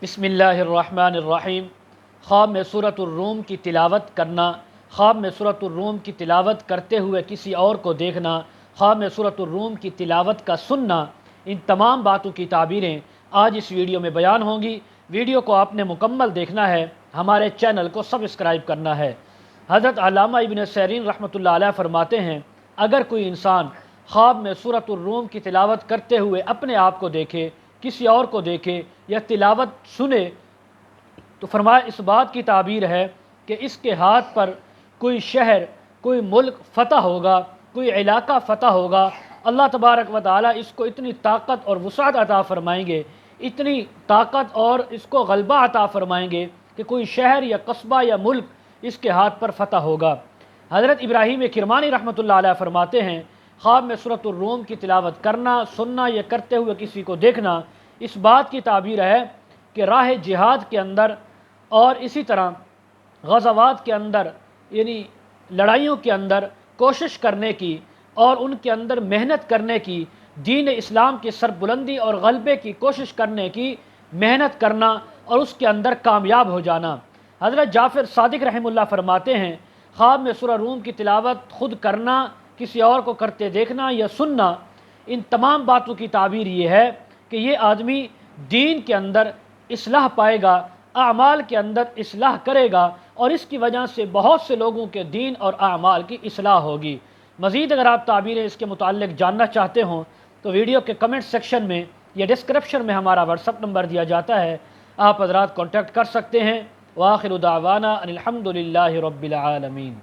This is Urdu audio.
بسم اللہ الرحمن الرحیم۔ خواب میں سورۃ الروم کی تلاوت کرنا، خواب میں سورۃ الروم کی تلاوت کرتے ہوئے کسی اور کو دیکھنا، خواب میں سورۃ الروم کی تلاوت کا سننا، ان تمام باتوں کی تعبیریں آج اس ویڈیو میں بیان ہوں گی۔ ویڈیو کو آپ نے مکمل دیکھنا ہے، ہمارے چینل کو سبسکرائب کرنا ہے۔ حضرت علامہ ابن سیرین رحمۃ اللہ علیہ فرماتے ہیں، اگر کوئی انسان خواب میں سورۃ الروم کی تلاوت کرتے ہوئے اپنے آپ کو دیکھے، کسی اور کو دیکھے یا تلاوت سنے تو فرمایا اس بات کی تعبیر ہے کہ اس کے ہاتھ پر کوئی شہر، کوئی ملک فتح ہوگا، کوئی علاقہ فتح ہوگا۔ اللہ تبارک و تعالیٰ اس کو اتنی طاقت اور وسعت عطا فرمائیں گے، اتنی طاقت اور اس کو غلبہ عطا فرمائیں گے کہ کوئی شہر یا قصبہ یا ملک اس کے ہاتھ پر فتح ہوگا۔ حضرت ابراہیم کرمانی رحمۃ اللہ علیہ فرماتے ہیں، خواب میں سورۃ الروم کی تلاوت کرنا، سننا یا کرتے ہوئے کسی کو دیکھنا اس بات کی تعبیر ہے کہ راہ جہاد کے اندر اور اسی طرح غزوات کے اندر، یعنی لڑائیوں کے اندر کوشش کرنے کی اور ان کے اندر محنت کرنے کی، دین اسلام کی سربلندی اور غلبے کی کوشش کرنے کی محنت کرنا اور اس کے اندر کامیاب ہو جانا۔ حضرت جعفر صادق رحمہ اللہ فرماتے ہیں، خواب میں سورہ روم کی تلاوت خود کرنا، کسی اور کو کرتے دیکھنا یا سننا، ان تمام باتوں کی تعبیر یہ ہے کہ یہ آدمی دین کے اندر اصلاح پائے گا، اعمال کے اندر اصلاح کرے گا اور اس کی وجہ سے بہت سے لوگوں کے دین اور اعمال کی اصلاح ہوگی۔ مزید اگر آپ تعبیریں اس کے متعلق جاننا چاہتے ہوں تو ویڈیو کے کمنٹ سیکشن میں یا ڈسکرپشن میں ہمارا واٹس ایپ نمبر دیا جاتا ہے، آپ حضرات کانٹیکٹ کر سکتے ہیں۔ وآخر دعوانا ان الحمد للہ رب العالمین۔